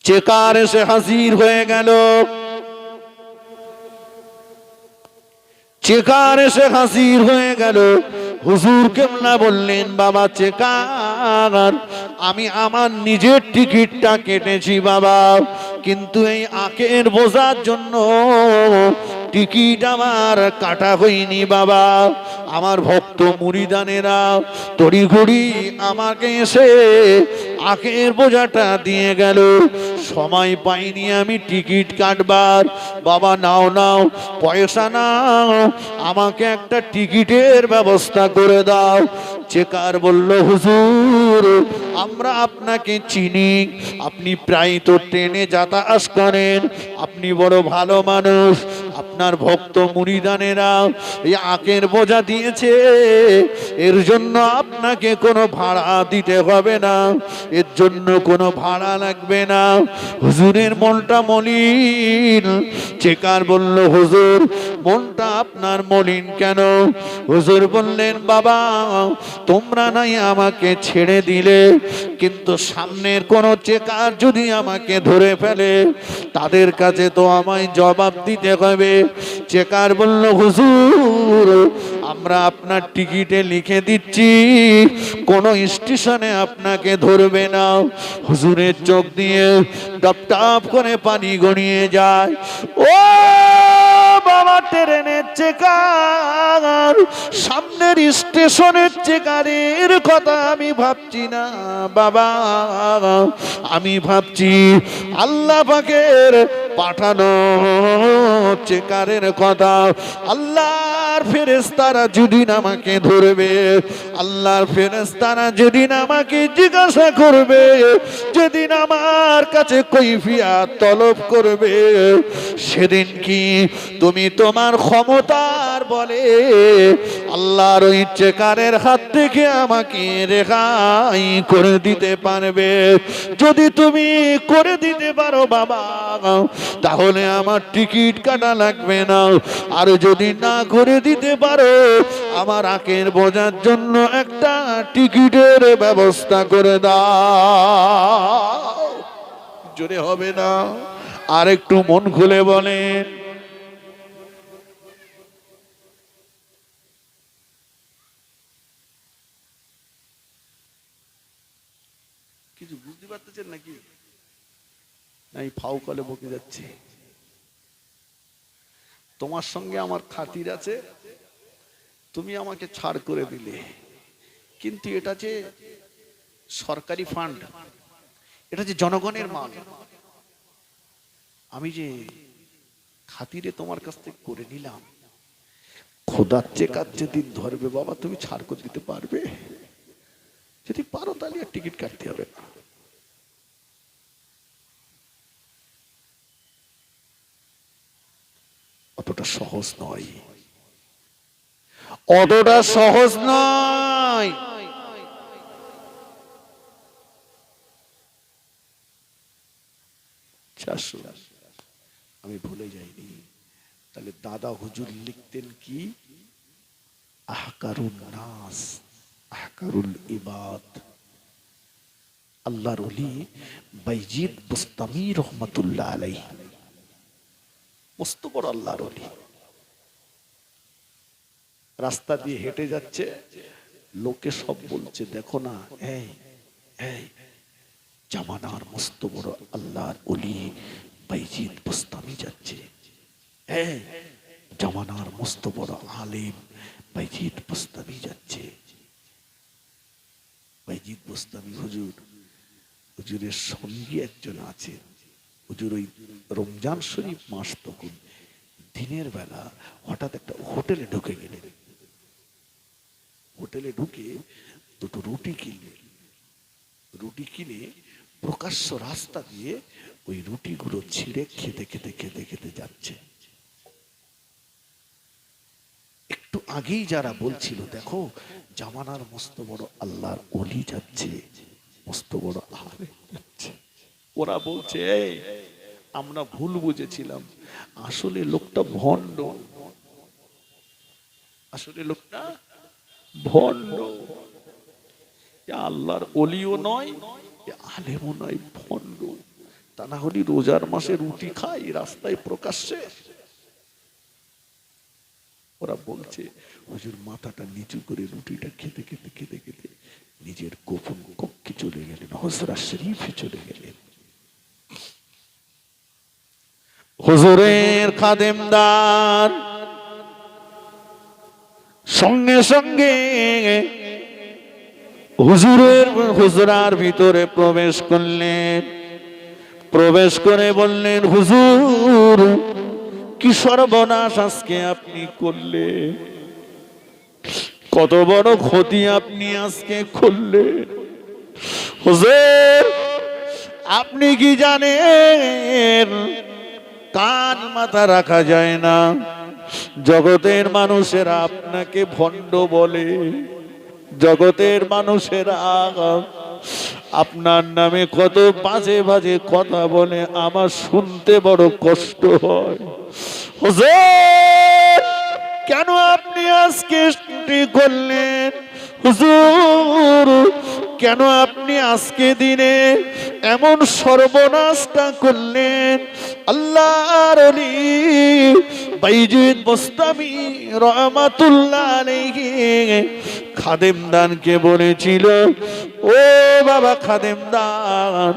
Checker এসে হাজির হয়ে গেল। চেকার এসে হাজির হয়ে গেল। হুজুর কেবলা বললেন, বাবা চেকার, আমি আমার নিজের টিকিটটা কেটেছি বাবা, কিন্তু এই আখের বোঝার জন্য টিকিট আমার কাটা হয়নি বাবা। আমার ভক্ত মুরিদানেরা তড়িঘড়ি আমাকে এসে আখের বোঝাটা দিয়ে গেল, সময় পাইনি আমি টিকিট কাটবার। বাবা নাও নাও, পয়সা নাও, আমাকে একটা টিকিটের ব্যবস্থা করে দাও। চেকার বলল, হুজুর আমরা আপনাকে চিনি, আপনি প্রায় তো ট্রেনে যাতায়াত করেন, আপনি বড় ভালো মানুষ, আপনার ভক্ত মুরিদানেরা এই আখের বোঝা দিয়েছে, এর জন্য আপনাকে কোনো ভাড়া দিতে হবে না, এর জন্য কোনো ভাড়া লাগবে না। হুজুরের মনটা মলিন। চেকার বলল, হুজুর মনটা আপনার মলিন কেন? হুজুর বললেন, বাবা তোমরা নাই আমাকে ছেড়ে দিলে, কিন্তু সামনের কোনো চেকার যদি আমাকে ধরে ফেলে তাদের কাছে তো আমায় জবাব দিতে হবে। চেকার বলল, হুজুর আমরা আপনার টিকিটে লিখে দিচ্ছি কোনো স্টেশনে আপনাকে ধরবে না। হুজুরের চোখ দিয়ে টপ টপ করে পানি গড়িয়ে যায়। ও বাবা, ট্রেনের চেকার, সামনের স্টেশনের চেকারের কথা আমি ভাবছি না বাবা, আমি ভাবছি আল্লাহ পাকের পাঠানো চেকারের কথা। আল্লাহর ফেরেশতারা যেদিন আমাকে ধরবে, আল্লাহর ফেরেশতারা যেদিন আমাকে জিজ্ঞাসা করবে, যেদিন আমার কাছে কৈফিয়ত তলব করবে, সেদিন কি তুমি তোমার ক্ষমতার বলে আল্লাহর ওই চেকারের হাত থেকে আমাকে রেহাই করে দিতে পারবে? যদি তুমি করে দিতে পারো বাবা, তাহলে আমার টিকিট কাটা লাগবে না। আর যদি না করে দিতে পারো, আমার আখের বোঝার জন্য একটা টিকিটের ব্যবস্থা করে দাও। জোরে হবে না, আর একটু মন খুলে বলেন। কিছু বুঝতে পারতেছেন নাকি? নাই ফাউ কলে বকে যাচ্ছে। তোমার সঙ্গে আমার খাতির আছে, তুমি আমাকে ছাড় করে দিলে, কিন্তু এটা যে সরকারি ফান্ড, এটা যে জনগণের মাল, আমি যে খাতিরে তোমার কাছ থেকে করে নিলাম, খোদার চেকার যেদিন ধরবে বাবা, তুমি ছাড় করে দিতে পারবে? যদি পারো তাহলে আর টিকিট কাটতে হবে না। অতটা সহজ নয়, অতটা সহজ নয়। আমি ভুলে যাইনি, তাহলে দাদা হুজুর লিখতেন কি? আহকারুন নাস আহকারুল ইবাদ। আল্লাহর ওলি বাইজিদ বুস্তামি রহমাতুল্লাহ আলাইহি, মস্ত বড় আল্লাহর ওলি। রাস্তা দিয়ে হেঁটে যাচ্ছে, লোকে সব বলছে, দেখো না এই এই জামানার মস্ত বড় আল্লাহর ওলি বাইজিদ বুস্তামি যাচ্ছে, এই জামানার মস্ত বড় আলেম বাইজিদ বুস্তামি যাচ্ছে। বাইজিদ বুস্তামি হুজুর, হুজুরের সঙ্গী একজন আছে। হুজুর ওই রমজান শরীফ মাস, তখন দিনের বেলা হঠাৎ একটা হোটেলে ঢুকে গেলেন। হোটেলে ঢুকে দুটো রুটি কিনলেন। রুটি কিনে প্রকাশ্য রাস্তা দিয়ে ওই রুটিগুলো ছিঁড়ে খেতে খেতে খেতে খেতে যাচ্ছে। একটু আগেই যারা বলছিল, দেখো জামানার মস্ত বড় আল্লাহর ওলি যাচ্ছে, মস্ত বড় আলেম যাচ্ছে, ওরা বলছে আমরা ভুল বুঝেছিলাম, আসলে লোকটা ভণ্ড, আসলে লোকটা ভণ্ড, আল্লাহর ওলিও নয়, আলেমও নয়, ভণ্ড। তা না হলে রোজার মাসে রুটি খাই রাস্তায় প্রকাশ্যে। ওরা বলছে হুজুর মাথাটা নিচু করে রুটিটা খেতে খেতে খেতে খেতে নিজের গোপন কক্ষে চলে গেলেন, হুজরা শরীফে চলে গেলেন। হুজুরের খাদেমদার সঙ্গে সঙ্গে হুজুরের হুজরার ভিতরে প্রবেশ করলেন। প্রবেশ করে বললেন, হুজুর কি সর্বনাশ আজকে আপনি করলেন, কত বড় ক্ষতি আপনি আজকে করলেন। হুজুর আপনি কি জানেন কান মাথা রাখা যায় না, জগতের মানুষেরা আপনাকে ভণ্ড বলে, জগতের মানুষেরা আপনার নামে কত বাজে বাজে কথা বলে, আমার শুনতে বড় কষ্ট হয়। হুজুর কেন আপনি আজকে করলেন, হুজুর কেন আপনি আজকে দিনে এমন সর্বনাশটা করলেন। আল্লাহর ওলি বাইজিদ বোস্তামি রহমাতুল্লাহ আলাইহি খাদেমদানকে বলেছিল, ও বাবা খাদেমদান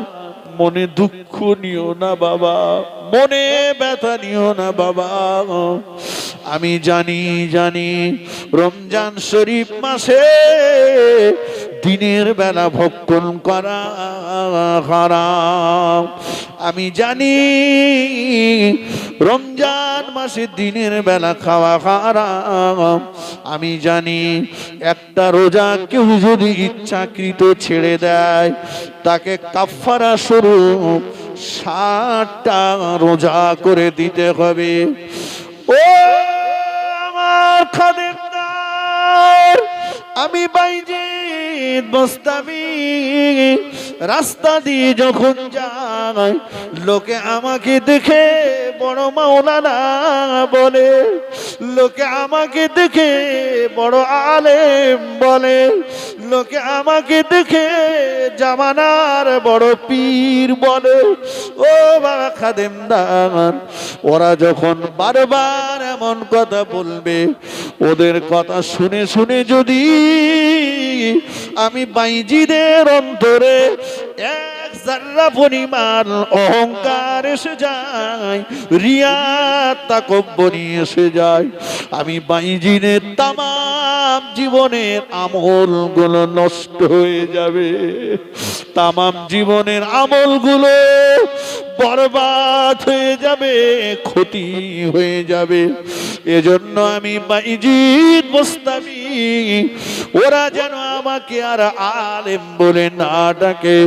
মনে দুঃখ নিও না বাবা, মনে ব্যথা নিও না বাবা, আমি জানি রমজান শরীফ মাসে দিনের বেলা ভক্ষণ করা হারাম। আমি জানি রমজান মাসে দিনের বেলা খাওয়া হারাম। আমি জানি একটা রোজা কেউ যদি ইচ্ছাকৃত ছেড়ে দেয় তাকে কাফারা স্বরূপ 60টা রোজা করে দিতে হবে। ও আমার খাদেমদার, আমি বাইজিদ বোস্তামি রাস্তা দিয়ে যখন যাই লোকে আমাকে দেখে বড় মাওলানা বলে, লোকে আমাকে দেখে বড় আলেম বলে, লোকে আমাকে দেখে জামানার বড় পীর বলে। ও বাবা খাদেমদার, ওরা যখন বারবার এমন কথা বলবে, ওদের কথা শুনে শুনে যদি আমি বাইজিদের অন্তরে এক জাররা পরিমাণ অহংকার এসে যায়, রিয়া তাকব্বুরি এসে যায়, আমি বাইজিদের তামাম জীবনের আমলগুলো নষ্ট হয়ে যাবে, তামাম জীবনের আমলগুলো বরবাদ হয়ে যাবে, ক্ষতি হয়ে যাবে। এজন্য আমি বাইজিদ বোস্তামি ওরা যেন আমাকে আর আলেম বলে না ডাকে,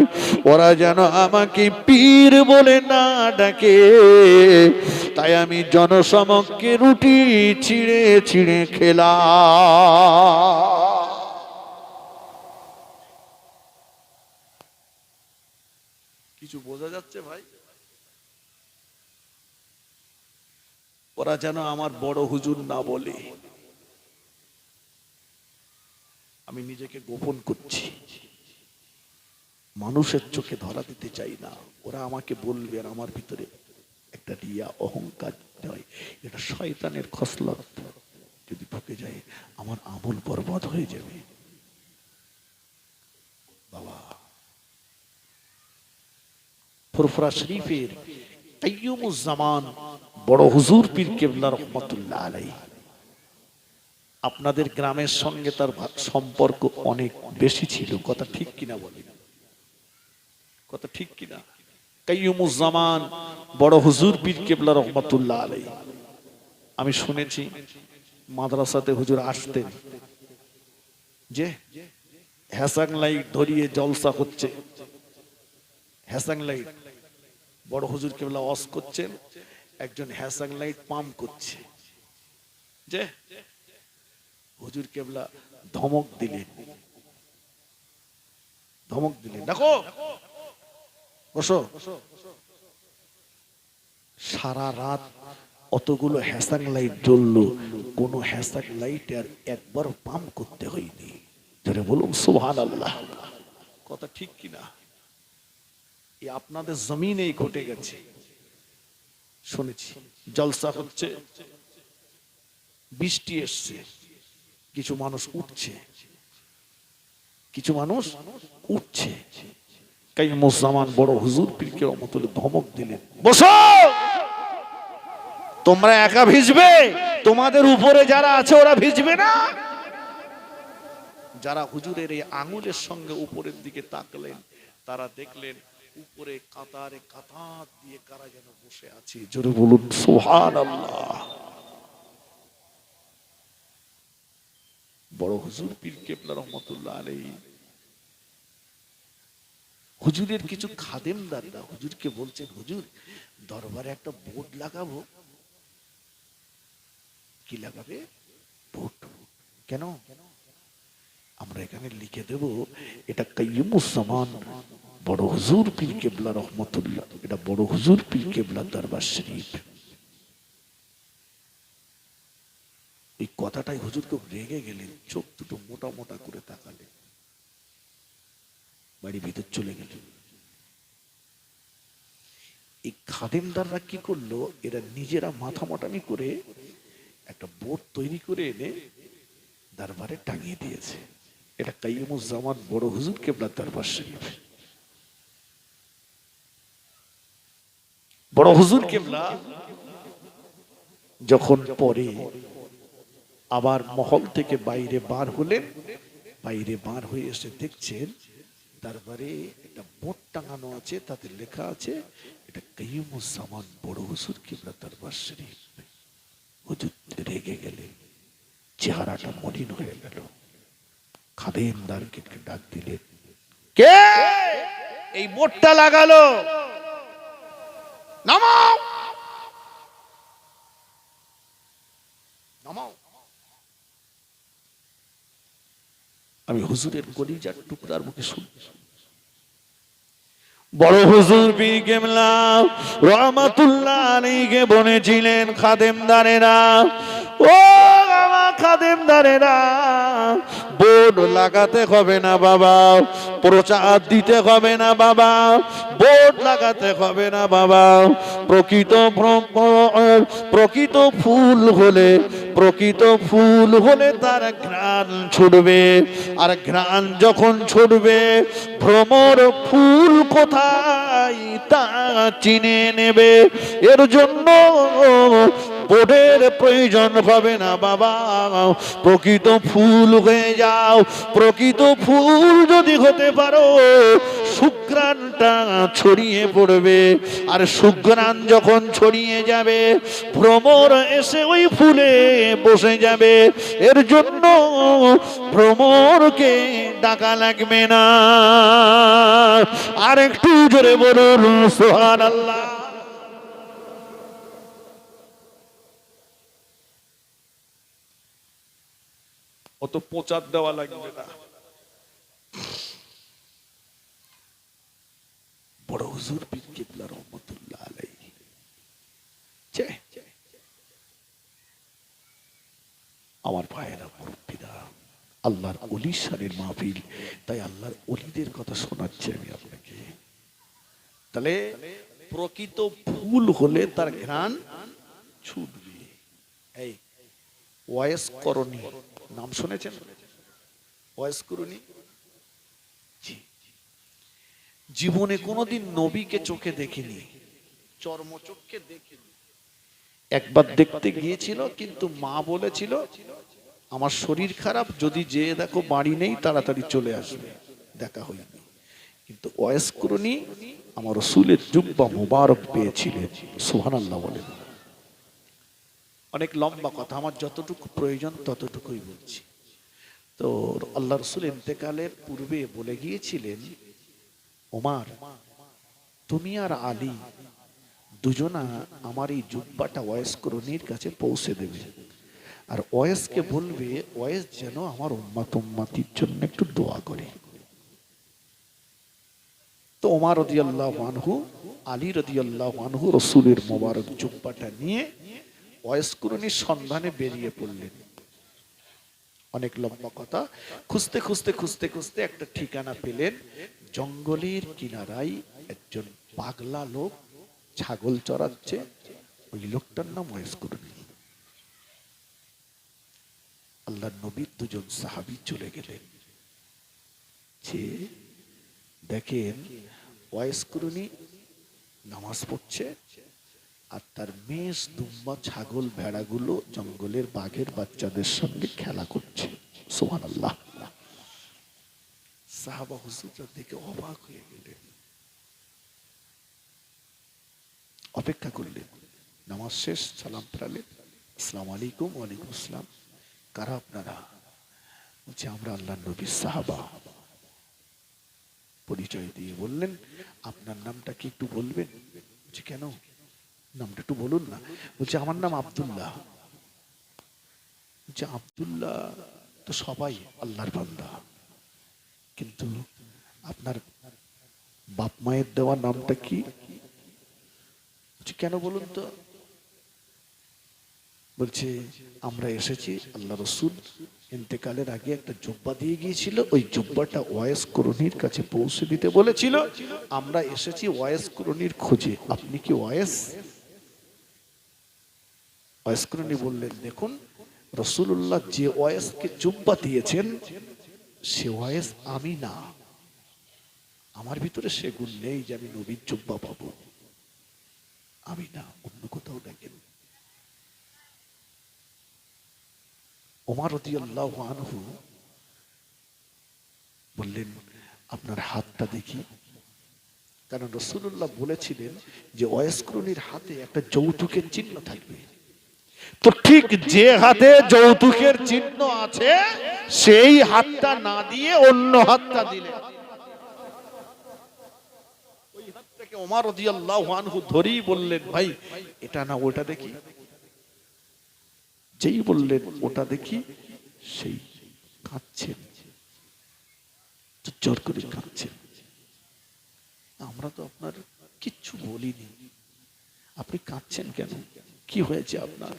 ওরা যেন আমাকে পীর বলে না ডাকে, তাই আমি জনসমক্ষে রুটি ছিঁড়ে ছিঁড়ে খেলাম। কিছু বোঝা যাচ্ছে ভাই? ওরা যেন আমার বড় হুজুর না বলে, আমি নিজেকে গোপন করছি, মানুষের চোখে ধরা দিতে চাই না। ওরা আমাকে বলবে আর আমার ভিতরে একটা রিয়া অহংকার নয়, এটা শয়তানের খসলত যদি ঢুকে যায় আমার আমল বরবাদ হয়ে যাবে। বাবা ফুরফুরা শরীফের কাইয়ুমুজ্জামান বড় হুজুর পীর কেবলা রহমাতুল্লাহ আলাইহি, আপনাদের গ্রামের সঙ্গে তার সম্পর্ক অনেক বেশি ছিল, কথা ঠিক কিনা বলেন, কথা ঠিক কিনা? কাইয়ুমুজ্জামান বড় হুজুর পীর কেবলা রহমাতুল্লাহ আলাইহি, আমি শুনেছি মাদ্রাসাতে হুজুর আসতেন, যে হ্যাসাং লাইট ধরিয়ে জলসা হচ্ছে, হ্যাসাং লাইট বড় হুজুর কেবলা ওয়াজ করছেন, একজন হ্যাসাং লাইট পাম্প করছে, যে হুজুর কেবলা ধমক দিলেন, দেখো বসো। সারা রাত অতগুলো হ্যাসাং লাইট জ্বললো, কোন হ্যাসাং লাইট আর একবার পাম্প করতে হয়নি। ধরে বলুন সুবহানাল্লাহ, কথা ঠিক কিনা? আপনাদের জমিনেই ঘটে গেছে, শুনেছি। জলসা হচ্ছে, বৃষ্টি এসছে, কিছু মানুষ উঠছে, কিছু মানুষ উঠছে। কাইয়ুমুজ্জামান বড় হুজুর পীর কেরামতুল্লাহ ধমক দিলেন, বসো, তোমরা একা ভিজবে? তোমাদের উপরে যারা আছে ওরা ভিজবে না? যারা হুজুরের এই আঙুলের সঙ্গে উপরের দিকে তাকলেন, তারা দেখলেন উপরে কাতারে কাতার দিয়ে কারা যেন বসে আছে। জোরে বলুন সুবহানাল্লাহ। বড় হুজুর পীর কেবলা রহমাতুল্লাহ আলাইহি, হুজুরের কিছু খাদেমদাররা হুজুরকে বলছেন, হুজুর দরবারে একটা বোর্ড লাগাবো। কি লাগাবে? বোর্ড। কেন? আমরা এখানে লিখে দেব, এটা কাইয়ুমুজ্জামান বড় হুজুর পীর কেবলা রহমাতুল্লাহ, এটা বড় হুজুর পীর কেবলা দরবার শরীফ। এই কথাটাই হুজুর খুব রেগে গেলেন, চোখ দুটো মোটা মোটা করে তাকালেন, বাড়ি ভিতর চলে গেলেন। এই খাদেমদাররা কি করলো, এরা নিজেরা মাথা মোটামি করে একটা বোর্ড তৈরি করে এনে দরবারে টাঙিয়ে দিয়েছে, এটা কাইয়ুমুজ্জামান বড় হুজুর কেবলা দরবার শরীফ। বড় হুজুর কেবলা যখন পরে আবার মহল থেকে বাইরে বার হলেন, বাইরে বার হয়ে এসে দেখছেন দরবারে একটা বোর্ড টাঙানো আছে, তাতে লেখা আছে এটা কাইয়ুমুজ্জামান বড় হুজুর কেবলা দরবার শরীফ। হুজুর রেগে গেলেন, চেহারাটা মলিন হয়ে গেল। খাদেমদারকে ডাক দিলেন, কে এই বোর্ডটা লাগালো? নামাও, নামাও। আমি হুজুরের কলিজার টুকরার মুখে শুনছি। বড় হুজুর পীর কেবলা রহমাতুল্লাহ আলাইহি বলেছিলেন, খাদেমদারেরা, ও আমার খাদেমদারেরা, বোর্ড লাগাতে হবে না বাবা, প্রচার দিতে হবে না বাবা, বোর্ড লাগাতে হবে না বাবা। প্রকৃত ফুল হলে, প্রকৃত ফুল হলে তার ঘ্রাণ ছুটবে, আর ঘ্রাণ যখন ছুটবে ভ্রমর ফুল কোথায় তা চিনে নেবে। এর জন্য বোর্ডের প্রয়োজন হবে না বাবা, প্রকৃত ফুল হয়ে যাও। প্রকৃত ফুল যদি হতে পারো, সুঘ্রাণটা ছড়িয়ে পড়বে, আর সুঘ্রাণ যখন ছড়িয়ে যাবে ভ্রমর এসে ওই ফুলে বসে যাবে। এর জন্য ভ্রমরকে ডাকা লাগবে না। আর একটু জোরে বলুন সুবহানাল্লাহ। অত প্রচার দেওয়া লাগবে না। বড় হুজুর পীর কেবলা রহমাতুল্লাহ আলাইহি, আমার ভাইয়েরা, মুরব্বিরা, আল্লাহর ওলি শানের মাহফিল, তাই আল্লাহর ওলিদের কথা শোনাচ্ছি আমি আপনাকে। তাহলে প্রকৃত ফুল হলে তার ঘ্রাণ ছুটবে। এই ওয়াইস করণী নাম শুনেছেন? ওয়াইস করণী জীবনে কোনোদিন নবীকে চোখে দেখিনি, চর্মচক্ষে দেখিনি। একবার দেখতে গিয়েছিল, কিন্তু মা বলেছিল আমার শরীর খারাপ, যদি যেয়ে দেখো বাড়ি নেই তাড়াতাড়ি চলে আসবে, দেখা হয়নি। কিন্তু ওয়াইস করণী আমার রাসূলের জুব্বা মুবারক পেয়েছিলেন। সুবহানাল্লাহ বলেন। অনেক লম্বা কথা, আমার যতটুকু প্রয়োজন ততটুকুই বলছি। তো আল্লাহ রাসূল ইন্তেকালের পূর্বে বলে গিয়েছিলেন, ওমর তুমি আর আলী দুজনা আমার এই জুব্বাটা ওয়াইস করণীর কাছে পৌঁছে দেবে, আর ওয়াইসকে বলবে ওয়াইস যেন আমার উম্মতির জন্য একটু দোয়া করে। তো ওমর রাদিয়াল্লাহু আনহু, আলী রাদিয়াল্লাহু আনহু রাসূলের মোবারক জুব্বাটা নিয়ে ওয়াইস করণীর সন্ধানে বেরিয়ে পড়লেন। অনেক লম্বা কথা। খুঁজতে খুঁজতে খুঁজতে খুঁজতে একটা ঠিকানা পেলেন, জঙ্গলের কিনারায় একজন পাগলা লোক ছাগল চড়াচ্ছে। ওই লোকটার নাম ওয়াইস করুনি। আল্লাহ নবীর দুজন সাহাবী চলে গেলেন, যে দেখেন ওয়াইস করুনি নামাজ পড়ছে, আর তার মেষ দুম্বা ছাগল ভেড়াগুলো জঙ্গলের বাঘের বাচ্চাদের সঙ্গে খেলা করছে। সুবহানাল্লাহ। সাহাবা হুজুররা দেখে অবাক হয়ে গেলেন, অপেক্ষা করলেন। নামাজ শেষ, সালাম ফেরালেন, আসসালামু আলাইকুম। ওয়ালাইকুম আসসালাম। কারা আপনারা? বলছে আমরা আল্লাহ নবীর সাহাবা। পরিচয় দিয়ে বললেন, আপনার নামটা কি একটু বলবেন? বলছে কেন, নামটা একটু বলুন না। বলছে আমার নাম আব্দুল্লাহ। বলছে আব্দুল্লাহ তো সবাই আল্লাহর বান্দা, কিন্তু আপনার বাপ মায়ের দেওয়া নামটা কি? বলছে কেন বলুন তো? বলছে আমরা এসেছি, আল্লাহ রসুল ইন্তেকালের আগে একটা জুব্বা দিয়ে গিয়েছিল, ওই জুব্বাটা ওয়াইস করণীর কাছে পৌঁছে দিতে বলেছিল, আমরা এসেছি ওয়াইস করণীর খোঁজে। আপনি কি ওয়াইস? ওয়াইস করণী বললেন, দেখুন রসুল্লাহ যে ওয়াইসকে জুব্বা দিয়েছেন সে ওয়াইস আমি না, আমার ভিতরে সে গুণ নেই যে আমি নবীর জুব্বা পাবো, আমি না, অন্য কোথাও দেখেন। ওমর রাদিয়াল্লাহু আনহু বললেন আপনার হাতটা দেখি, কারণ রাসূলুল্লাহ বলেছিলেন যে ওয়াইস করণীর হাতে একটা যৌতুকের চিহ্ন থাকবে। তো ঠিক যে হাতে যৌতুকের চিহ্ন আছে সেই হাতটা না দিয়ে অন্য হাতটা দিলেন। ওই হাতটাকে ওমর রাদিয়াল্লাহু আনহু ধরেই বললেন, ভাই এটা না ওটা দেখি। যেই বললেন ওটা দেখি, সেই কাঁদছেন, জোর করে কাঁদছেন। আমরা তো আপনার কিচ্ছু বলিনি, আপনি কাঁদছেন কেন, কি হয়েছে আপনার?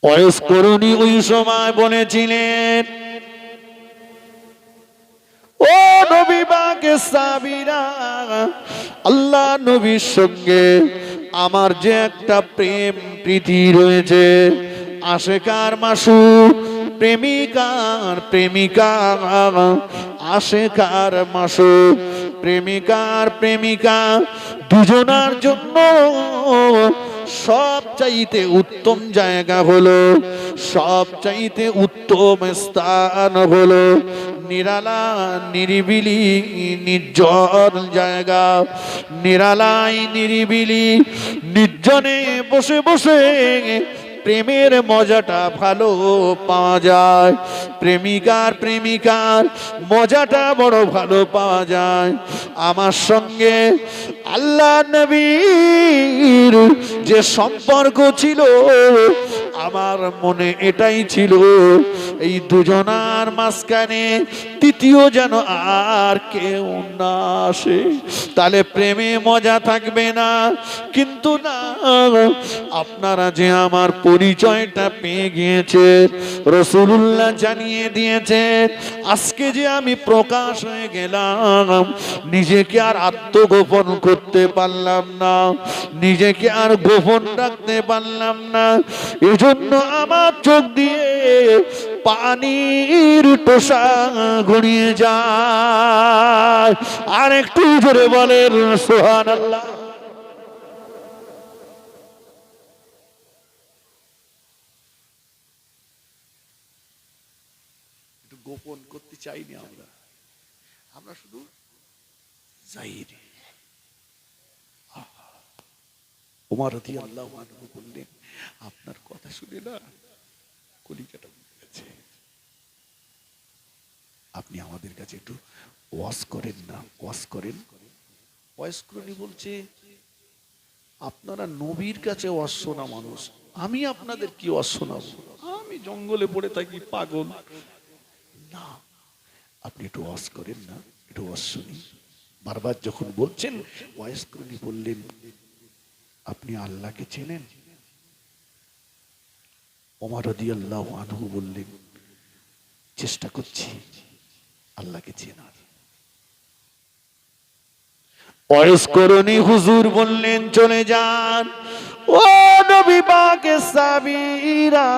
ওয়াইস করণী ওই সময় বলেছিলেন, ও নবী পাকের সাহাবীরা, আল্লাহ নবীর সঙ্গে আমার যে একটা প্রেম প্রীতি রয়েছে, আশেকার মাসুক, প্রেমিকার প্রেমিকা, আশেকার মাসুক, প্রেমিকার প্রেমিকা, দুজনার জন্য সব চাইতে উত্তম জায়গা হলো, সব চাইতে উত্তম স্থান হলো নিরালা নিরিবিলি নির্জন জায়গা। নিরালাই নিরিবিলি নির্জনে বসে বসে প্রেমের মজাটা ভালো পাওয়া যায়, প্রেমিকার প্রেমিকার মজাটা বড় ভালো পাওয়া যায়। আমার সঙ্গে আল্লাহ নবীর যে সম্পর্ক ছিল, আমার মনে এটাই ছিল এই দুজনার মাঝখানে তৃতীয় যেন আর কেউ না আসে, তাহলে প্রেমে মজা থাকবে না। কিন্তু না, আপনারা যে আমার পরিচয়টা পেয়ে গিয়েছেন, রাসূলুল্লাহ জানিয়ে দিয়েছেন, আজকে যে আমি প্রকাশ হয়ে গেলাম, নিজেকে আর আত্মগোপন করতে পারলাম না, নিজেকে আর গোপন রাখতে পারলাম না। এজন্য আমার চোখ দিয়ে পানির টোসা গড়িয়ে যায়। আর একটু জোরে বলেন সুবহানাল্লাহ। গোপন করতে চাইনি আমরা, আমরা শুধু জাহির। ওমর রাদিয়াল্লাহু আনহু বললেন, আপনার কথা শুনে না কলিজাটা ভেঙে গেছে, আপনি আমাদের কাছে একটু ওয়াজ করেন না, ওয়াজ করেন। ওয়াজ করনি বলছে, আপনারা নবীর কাছে ওয়াজ শোনা মানুষ, আমি আপনাদের কি ওয়াজ শোনাবো? আমি জঙ্গলে পড়ে থাকি, পাগল না, আপনি একটু ওয়াজ করেন না, একটু ওয়াজ শুনি। বারবার যখন বলছেন, ওয়াজ করনি বললেন, আপনি আল্লাহকে চেনেন? ওমর রাদিয়াল্লাহু আনহু বললেন, চেষ্টা করছি আল্লাহকে চেনার। ওয়াইস করুনি হুজুর বললেন, চলে যান ও নবী পাকের সাহাবীরা,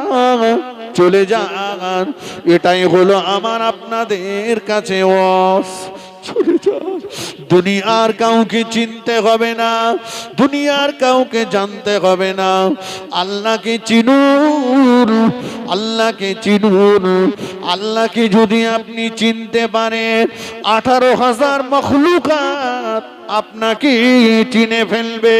চলে যান। এটাই হলো আমার আপনাদের কাছে ওয়াজ। চলে যান। দুনিয়ার কাউকে চিনতে হবে না, দুনিয়ার কাউকে জানতে হবে না। আল্লাহকে চিনুন, আল্লাহকে চিনুন। আল্লাহকে যদি আপনি চিনতে পারেন, 18,000 মখলুকাত আপনাকে চিনে ফেলবে।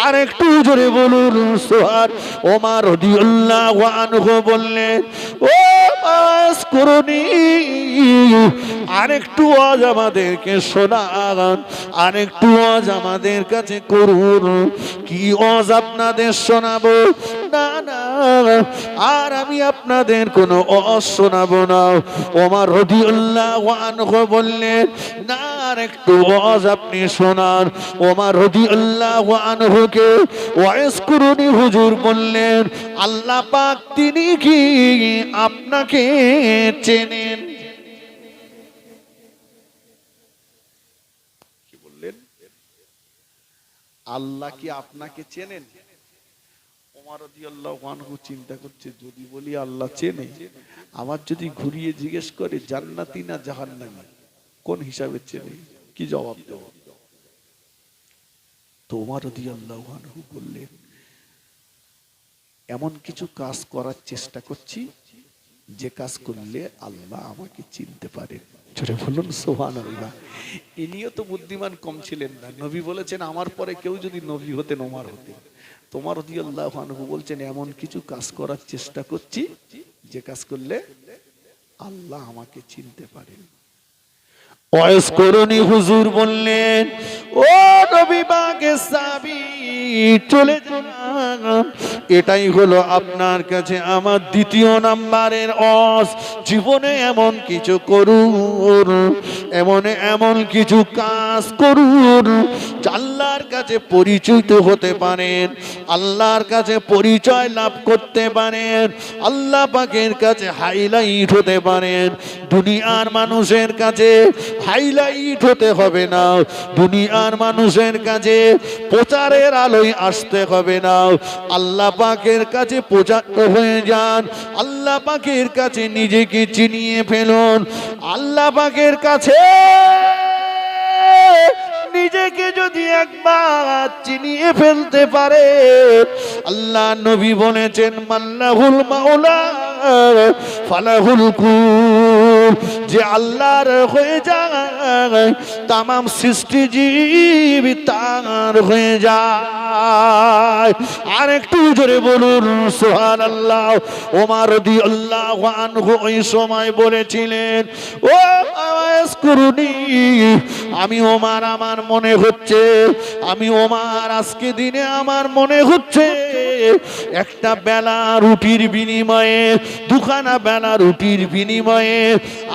আর একটু জোরে বলুন সুবহান। ওমর রাদিয়াল্লাহু আনহু বললেন, ও বাস করুনি, আরেকটু আজ আমাদেরকে শোনান, আরেকটু আজ আমাদের কাছে করুন। কি আজ আপনাদের শোনাবো? না না, আর আমি আপনাদের কোনো আজ শোনাবো না। ওমর রাদিয়াল্লাহু আনহু বললেন, না, আরেকটু আজ আপনি শোনান। ওমর রাদিয়াল্লাহু আনহুকে ওয়াইস করুনি হুজুর বললেন, আল্লাহ পাক তিনি কি আপনাকে চেনেন? কি বললেন? আল্লাহ কি আপনাকে চেনেন? ওমর রাদিয়াল্লাহু আনহু চিন্তা করছে, যদি বলি আল্লাহ চেনে, আমার যদি ঘুরিয়ে জিজ্ঞেস করে জান্নাতি না জাহান্নামী, কোন হিসাবে চেনে, কি জবাব দেব? তো ওমর রাদিয়াল্লাহু আনহু বললেন, এমন কিছু কাজ করার চেষ্টা করছি যে কাজ করলে আল্লাহ আমাকে চিনতে পারেন। জোরে বলুন সুবহানাল্লাহ। ইনিও তো বুদ্ধিমান কম ছিলেন না। নবী বলেছেন, আমার পরে কেউ যদি নবী হতেন ওমর হতেন। ওমর রাদিয়াল্লাহু আনহু বলছেন, এমন কিছু কাজ করার চেষ্টা করছি যে কাজ করলে আল্লাহ আমাকে চিনতে পারেন। ওয়াইস করুনি হুজুর বললেন, ও নবী পাকের সাহাবী, চলে যান। এটাই হলো আপনার কাছে আমার দ্বিতীয় নাম্বারের ওয়াজ। জীবনে এমন কিছু করুন, এমন কিছু কাজ করুন, আল্লাহর কাছে পরিচিত হতে পারেন, আল্লাহর কাছে পরিচয় লাভ করতে পারেন, আল্লাহ পাকের কাছে হাইলাইট হতে পারেন। দুনিয়ার মানুষের কাছে হাইলাইট হতে হবে না, দুনিয়ার মানুষের কাছে প্রচারের আলোয় আসতে হবে না। আল্লাহ পাকের কাছে প্রচার হয়ে যান, আল্লাহ পাকের কাছে নিজেকে চিনিয়ে ফেলুন। আল্লাহ পাকের কাছে নিজেকে যদি একবার চিনিয়ে ফেলতে পারে, আল্লাহ নবী বলেছেন, মাল্লাহুল মাওলা ফালাহুল কুল, যে আল্লাহর হয়ে যায় তামাম সৃষ্টিজীবী তার হয়ে যায়। আর একটু জোরে বলুন সুবহানাল্লাহ। ওমর রাদিয়াল্লাহু আনহু ওই সময় বলেছিলেন, ও ওয়াইস করুনি, আমি ওমর, আমার মনে হচ্ছে, আমি ওমর আজকে দিনে আমার মনে হচ্ছে একটা বেলা রুটির বিনিময়ে, দুখানা বেলা রুটির বিনিময়ে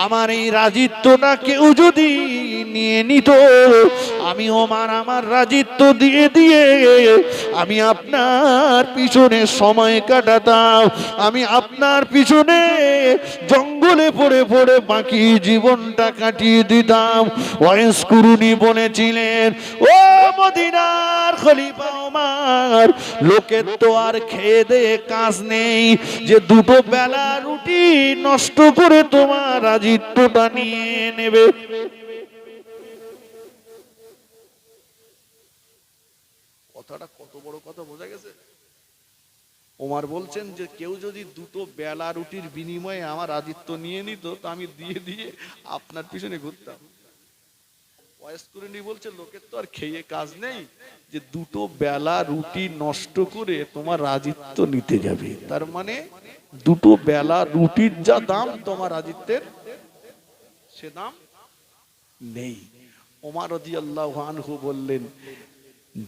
আমার এই রাজিত্বটা কেউ যদি নিয়ে নিত, আমি ওমর আমার রাজিত্ব দিয়ে দিয়ে আমি আপনার পিছনে সময় কাটাতাম, আমি আপনার পিছনে জঙ্গলে পড়ে পড়ে বাকি জীবনটা কাটিয়ে দিতাম। ওয়াইস কুরুনি বলেছিলেন, ও মদিনার খলিফা ওমর, লোকের তো আর খেয়ে দেয়ে কাজ নেই যে দুটো বেলা রুটি নষ্ট করে তোমার রাজিত্বটা নিয়ে নেবে। কথাটা কত বড় কথা বোঝা গেছে? ওমর বলছেন যে কেউ যদি দুটো বেলা রুটির বিনিময়ে আমার রাজিত্ব নিয়ে নিত, তো আমি দিয়ে দিয়ে আপনার পিছনে ঘুরতাম। বলছে লোকের তো আর খেয়ে কাজ নেই যে দুটো বেলা রুটি নষ্ট করে তোমার রাজিত্ব নিতে যাবে। তার মানে দুটো বেলা রুটির যা দাম তোমার রাজিত্বের সে দাম নেই। ওমর রাদিয়াল্লাহু আনহু বললেন,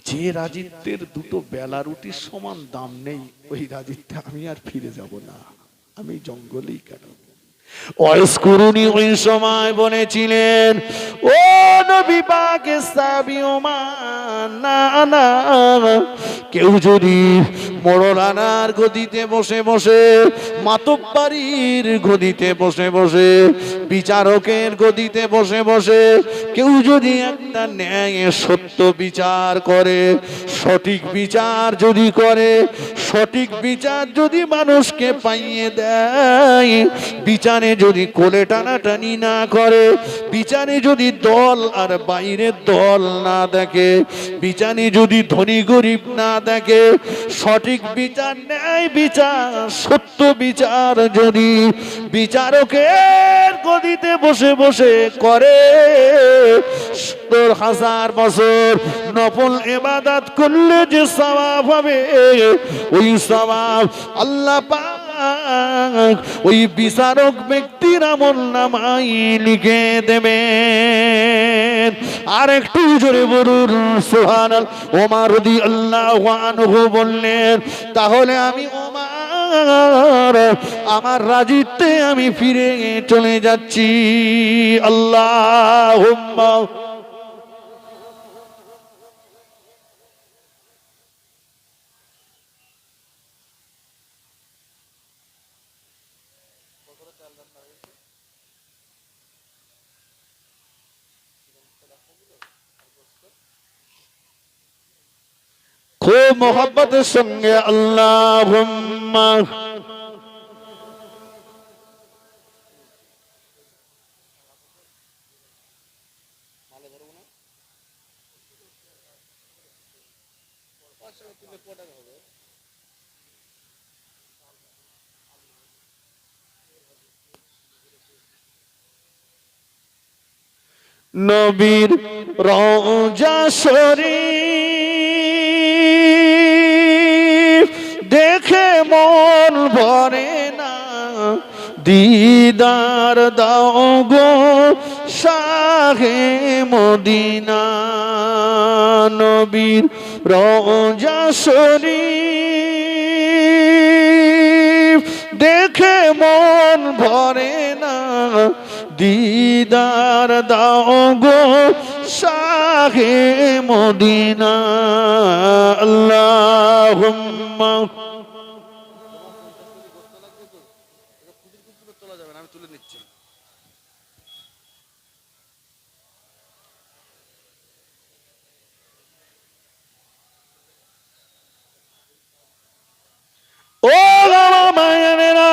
যে রাজিত্বের দুটো বেলা রুটির সমান দাম নেই, ওই রাজিত্বে আমি আর ফিরে যাব না, আমি জঙ্গলেই কাটাবো। ওয়াইস কুরুনি ওই সময় বলেছিলেন, ও নবী পাকের সাহাবী ওমর না কেউ যদি মোড়লানার গদিতে বসে বসে, মাতব্বারির গদিতে বসে বসে, বিচারকের গদিতে বসে বসে কেউ যদি একটা ন্যায় সত্য বিচার করে, সঠিক বিচার যদি করে, সঠিক বিচার যদি মানুষকে পাইয়ে দেয়, বিচারে যদি কোলে টানাটানি না করে, বিচারে যদি দল আর বাইরের দল না দেখে, বিচারে যদি ধনী গরিব না দেখে, সঠিক বিচার, ন্যায় বিচার, সত্য বিচার যদি বিচারকের গদিতে বসে বসে করে, ৭০,০০০ বছর নফল ইবাদত করলে যে সওয়াব হবে, ওই সওয়াব আল্লাহ পাক ওই বিচারক ব্যক্তির আমলনামায় লিখে দেবেন। আর একটু জোরে বলুন সুবহানাল্লাহ। ওমর রাদিয়াল্লাহু আনহু বললেন, তাহলে আমি ওমর আমার রাজিত্বে আমি ফিরে চলে যাচ্ছি। আল্লাহুম্মা খুব মোহাব্বতের সঙ্গে আল্লাহুম্মা। নবীর রওজা শরীফ দেখে মন ভরে না, দিদার দাও গো শাহে মদিনা। নবীর রওজা শরীফ দেখে মন ভরে না, দিদার দাও গো শাহে মদিনা। আল্লাহুম্মা ও মায়েরা,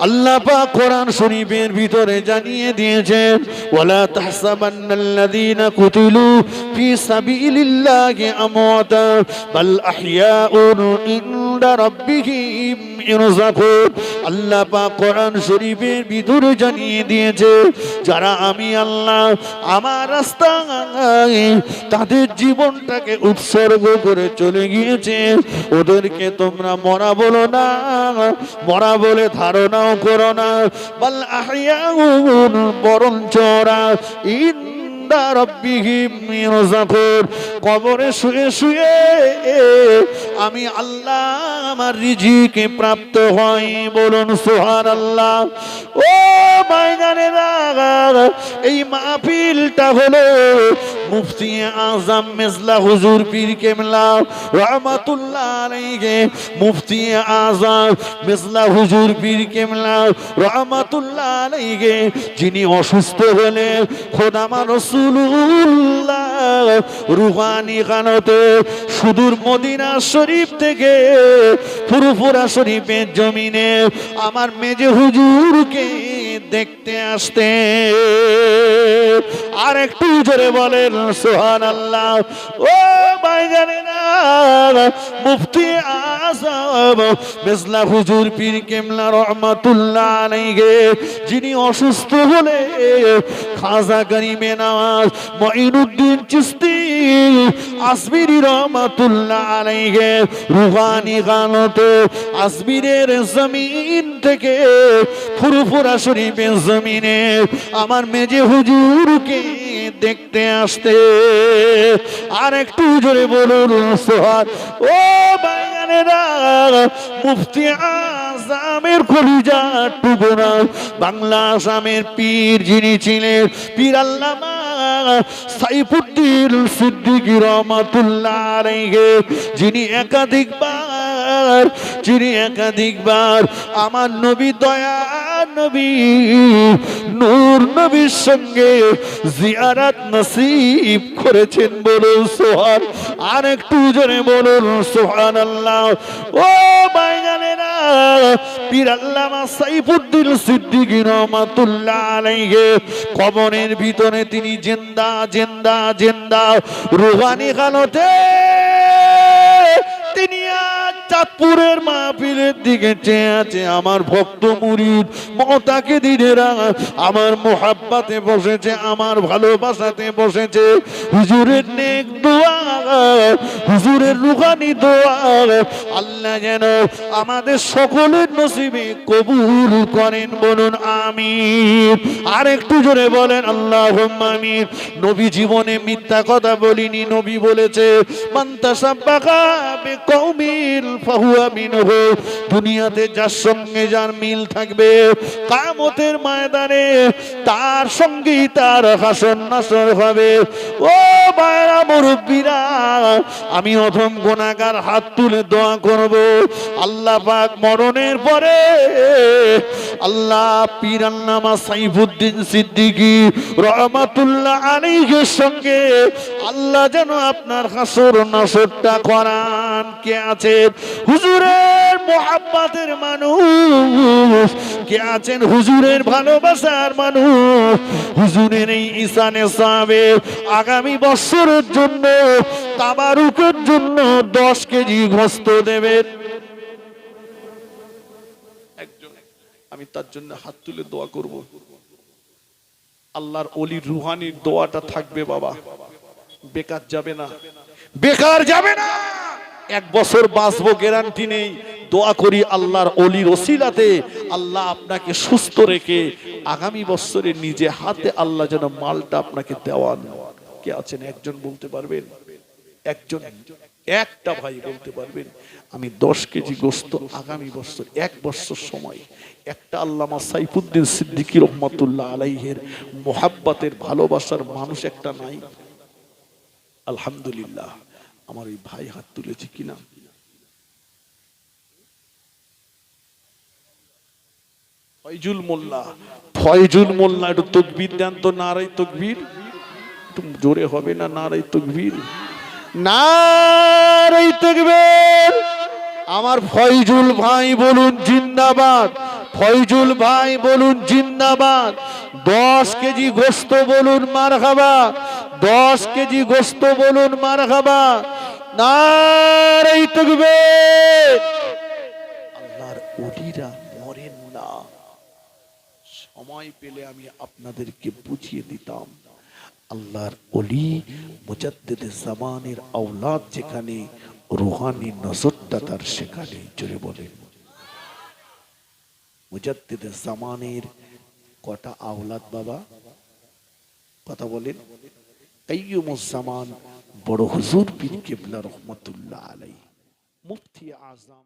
আল্লাহ পাক কোরআন শরীফের ভিতরে জানিয়ে দিয়েছেন, ওয়ালা তাহসাবান্নাল্লাযীনা কুতিলু ফি সাবিলিল্লাহি আমওয়াতা বাল আহইয়াউন ইনদা রাব্বিহিম ইরযাকুন। আল্লাহ পাক কোরআন শরীফের ভিতরে জানিয়ে দিয়েছে, যারা আমি আল্লাহ আমার রাস্তায় তাদের জীবনটাকে উৎসর্গ করে চলে গিয়েছে, ওদেরকে তোমরা মরা বলো না, মরা বলে ধারণাও করো না। বাল আহইয়াউন, বরঞ্চ ওরা ইনদা রাব্বিহিম ইরযাকুন, কবরে শুয়ে শুয়ে আমি আল্লাহ আমার রিজিকে প্রাপ্ত হই। বলুন সুবহানাল্লাহ। ও ভাইজানেরা, এই মাহফিলটা হলো মুফতি আজম মেজলা হুজুর পীর কেবলা রাহমাতুল্লাহ আলাইহি, মুফতি আজম মেজলা হুজুর পীর কেবলা রাহমাতুল্লাহ আলাইহি, যিনি অসুস্থ হলেন খোদামা রাসূলুল্লাহ রুহানি খানতে সুদূর মদিনা শরীফ থেকে ফুরফুরা শরীফের জমিনে আমার মেজে হুজুরকে দেখতে আসতে। আর একটু জোরে বলেন সুবহানাল্লাহ। ও ভাইজানেরা, মুফতি আজম মেজলা হুজুর পীর কেবলা রাহমাতুল্লাহ আলাইহি, যিনি অসুস্থ হলে খাজা গরিবে নওয়াজ মঈনুদ্দিন চিশতি আসমিরি রাহমাতুল্লাহ আলাইহি রুহানি গানতে আসমিরের জমিন থেকে ফুরফুরা শরীফের জমিনে আমার মেজে হুজুরকে দেখতে আসতে। আর একটু জোরে বলুন সুবহান। ও ভাইজানেরা, মুফতি আজমের কলিজার টুকরা বাংলা আসামের পীর যিনি ছিলেন পীর আল্লামা সাইফুদ্দিন সিদ্দিকী রহমাতুল্লাহ আলাইহি, যিনি একাধিকবার আমার নবী দয়া নবী নূর নবীর সঙ্গে জিয়ারত নসিব করেছেন। বলুন সুবহান, আর একটু জোরে বলুন সুবহানাল্লাহ। ও ভাইজানেরা, পীর আল্লামা সাইফুদ্দিন সিদ্দিকী রহমাতুল্লাহ আলাইহি কবরের ভিতরে তিনি জিন্দা জিন্দা জিন্দা রুহানি হালতে তিনি চাঁদপুরের মাহফিলের দিকে চেয়ে আছে। আমার ভক্ত মুরিদ মতাকে দিনেরা আমার মোহাব্বতে বসেছে, আমার ভালোবাসাতে বসেছে। হুজুরের নেক দোয়া, হুজুরের রুহানি দোয়া আল্লাহ যেন আমাদের সকলের নসিবে কবুল করেন। বলুন আমিন। আর একটু জোরে বলেন আল্লাহুম্মা আমিন। নবী জীবনে মিথ্যা কথা বলিনি। নবী বলেছে মান তাসাব্বাহা বিকওমিন ফাহুয়া মিনহু। দুনিয়াতে যার সঙ্গে যার মিল থাকবে কিয়ামতের ময়দানে তার সঙ্গেই তার হাসর নাসর হবে। ও ভাইরা মুরব্বিরা, আমি অধম গুনাহগার হাত তুলে দোয়া করব, আল্লাহ পাক মরণের পরে আল্লাহ পীর আল্লামা সাইফুদ্দিন সিদ্দিকী রহমাতুল্লাহ আলাইহির সঙ্গে আল্লাহ যেন আপনার হাসর নাসরটা করান। কে আছেন হুজুরের মোহাব্বতের মানুষ? কে আছেন হুজুরের ভালোবাসার মানুষ? হুজুরের এই ঈশানে সাহাবে আগামী বছরের জন্য তাবারুকের জন্য 10 কেজি গোশত দেবেন। একজন, আমি তার জন্য হাত তুলে দোয়া করব। আল্লাহর ওলির রুহানির দোয়াটা থাকবে বাবা, বেকার যাবে না, বেকার যাবে না। 1 বছর বাঁচবো গ্যারান্টি নেই। দোয়া করি আল্লাহর ওলির ওসিলাতে আল্লাহ আপনাকে সুস্থ রেখে আগামী বছরে নিজে হাতে আল্লাহ যেন মালটা আপনাকে দেওয়ান। কে আছেন একজন বলতে পারবেন? একজন, একটা ভাই বলতে পারবেন আমি 10 কেজি গোশত আগামী বছর, 1 বছর সময়। একটা আল্লামা সাইফুদ্দিন সিদ্দিকী রহমাতুল্লাহ আলাইহির মোহাব্বতের ভালোবাসার মানুষ একটা নাই? আলহামদুলিল্লাহ। আমার ওই ভাই হাত তুলেছে কিনা? ফয়জুল মোল্লা, ফয়জুল মোল্লা, একটু তাকবীর দেন তো। নারায়ে তাকবীর, একটু জোরে হবে না? নারায়ে তাকবীর, নারায়ে তাকবীর। আমার ফয়জুল ভাই বলুন জিন্দাবাদ, ফয়জুল ভাই বলুন জিন্দাবাদ। 10 কেজি গোশত বলুন মারহাবা, 10 কেজি গোশত বলুন মারহাবা। নারায়ে তাকবীর। আল্লাহর ওলিরা মরেন না। সময় পেলে আমি আপনাদেরকে বুঝিয়ে দিতাম। আল্লাহর ওলি মুজাদ্দিদে জামানের আওলাদ যেখানে, রুহানি নজরটা তার সেখানে। জোরে বলেন মুজাদ্দিদে জামানের কটা আওলাদ বাবা? কথা বলেন। কাইয়ুমুজ জামান বড় হুজুর পীর কেবলা রহমাতুল্লাহ আলাইহি, মুফতি আজম।